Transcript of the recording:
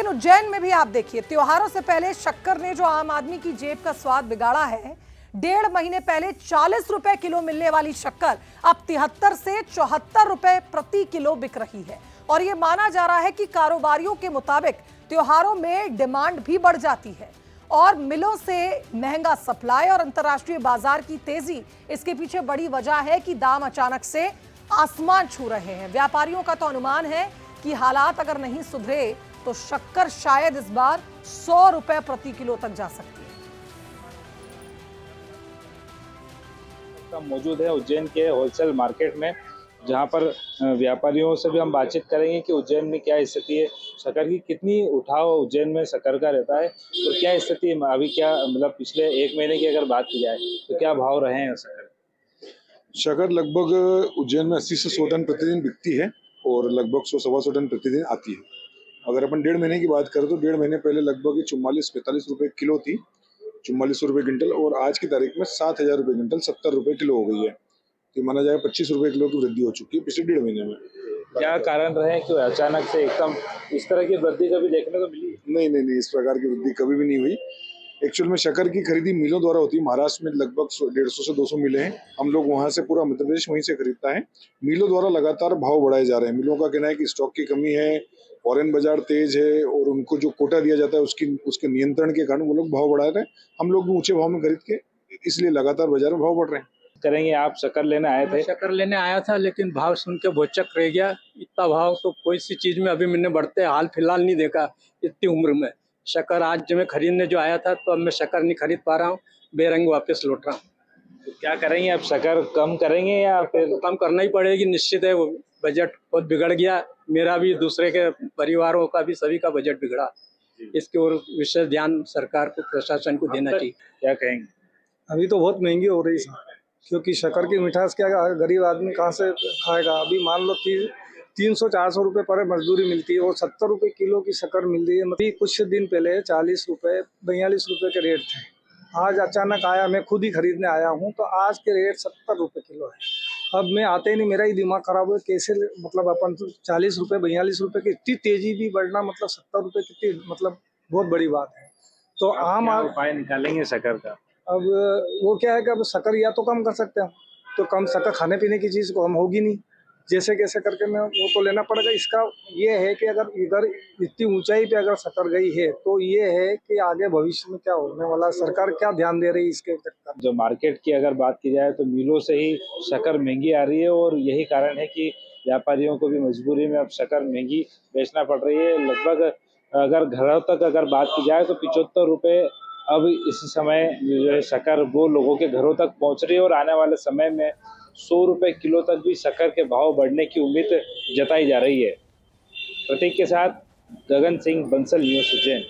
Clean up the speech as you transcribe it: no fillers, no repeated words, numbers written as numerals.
लेकिन उज्जैन में भी आप देखिए, त्योहारों से पहले शक्कर ने जो आम आदमी की जेब का स्वाद बिगाड़ा है। 1.5 महीने पहले 40 रुपए किलो मिलने वाली शक्कर अब 73 से 74 रुपए प्रति किलो बिक रही है। और यह माना जा रहा है कि कारोबारियों के मुताबिक त्योहारों में डिमांड भी बढ़ जाती है और मिलों से महंगा सप्लाई और अंतर्राष्ट्रीय बाजार की तेजी इसके पीछे बड़ी वजह है कि दाम अचानक से आसमान छू रहे हैं। व्यापारियों का तो अनुमान है कि हालात अगर नहीं सुधरे तो शक्कर शायद इस बार 100 रुपए प्रति किलो तक जा सकती है। मौजूद है उज्जैन के होलसेल मार्केट में, जहां पर व्यापारियों से भी हम बातचीत करेंगे कि उज्जैन में क्या स्थिति है, शक्कर की कितनी उठाव उज्जैन में शक्कर का रहता है तो क्या स्थिति है अभी, क्या मतलब पिछले 1 महीने की अगर बात की जाए तो क्या भाव रहे हैं शक्कर लगभग उज्जैन में 80 से 100 टन प्रतिदिन बिकती है और लगभग 100-125 टन प्रतिदिन आती है। अगर अपन 1.5 महीने की बात करें तो 1.5 महीने पहले लगभग 44-45 रुपए किलो थी, 4400 रुपए क्विंटल, और आज की तारीख में 7,000 रुपए क्विंटल 70 रुपए किलो हो गई है। तो माना जाएगा 25 रुपए किलो की वृद्धि हो चुकी है पिछले 1.5 महीने में। क्या कारण रहे कि अचानक से एकदम इस तरह की वृद्धि कभी देखने को मिली? नहीं, इस प्रकार की वृद्धि कभी भी नहीं हुई। एक्चुअल में शक्कर की खरीदी मिलों द्वारा होती है। महाराष्ट्र में लगभग 150 से 200 मिलें हैं, हम लोग वहां से पूरा मध्य प्रदेश वहीं से खरीदता है। मिलों द्वारा लगातार भाव बढ़ाए जा रहे हैं। मिलों का कहना है कि स्टॉक की कमी है, फॉरेन बाजार तेज है और उनको जो कोटा दिया जाता है उसके नियंत्रण के कारण वो लोग भाव बढ़ा रहे हैं। हम लोग भी ऊंचे भाव में खरीद के, इसलिए लगातार बाजार में भाव बढ़ रहे हैं। करेंगे, आप शक्कर लेने आए थे? शक्कर लेने आया था, लेकिन भाव सुन के भौचक रह गया। इतना भाव तो कोई सी चीज में अभी मैंने बढ़ते हाल फिलहाल नहीं देखा इतनी उम्र में। शक्कर आज जो मैं खरीदने जो आया था तो अब मैं शक्कर नहीं खरीद पा रहा हूँ, बेरंग वापस लौट रहा हूँ। तो क्या करेंगे आप, शक्कर कम करेंगे या फिर? कम करना ही पड़ेगी, निश्चित है। वो बजट बहुत बिगड़ गया, मेरा भी, दूसरे के परिवारों का भी, सभी का बजट बिगड़ा। इसकी ओर विशेष ध्यान सरकार को, प्रशासन को देना चाहिए। क्या कहेंगे? अभी तो बहुत महंगी हो रही है, क्योंकि शक्कर की मिठास क्या गरीब आदमी कहाँ से खाएगा। अभी मान लो कि 300-400 रुपए पर मजदूरी मिलती है और 70 रुपए किलो की शक्कर मिल रही है। मतलब कुछ दिन पहले 40 रुपए 42 रुपए के रेट थे। आज अचानक आया, मैं खुद ही खरीदने आया हूँ तो आज के रेट 70 रुपए किलो है। अब मैं आते ही नहीं, मेरा ही दिमाग खराब हुआ कैसे, मतलब अपन 40 रुपए 42 रुपए की इतनी तेजी भी बढ़ना, मतलब 70 रुपए कितनी, मतलब बहुत बड़ी बात है। तो आम उपाय निकालेंगे शक्कर का? अब वो क्या है कि अब शक्कर या तो कम कर सकते हैं, तो कम शक्कर खाने पीने की चीज़ को हम होगी नहीं, जैसे कैसे करके मैं वो तो लेना पड़ेगा। इसका ये है कि अगर इधर इतनी ऊंचाई पे अगर शक्कर गई है तो ये है कि आगे भविष्य में क्या होने वाला, सरकार क्या ध्यान दे रही है इसके चक्कर। जो मार्केट की अगर बात की जाए तो मिलों से ही शक्कर महंगी आ रही है और यही कारण है कि व्यापारियों को भी मजबूरी में अब शक्कर महंगी बेचना पड़ रही है। लगभग अगर घरों तक अगर बात की जाए तो 75 रुपए अब इस समय जो है शक्कर वो लोगों के घरों तक पहुंच रही है और आने वाले समय में 100 रुपए किलो तक भी शक्कर के भाव बढ़ने की उम्मीद जताई जा रही है। प्रतीक के साथ गगन सिंह, बंसल न्यूज़, उज्जैन।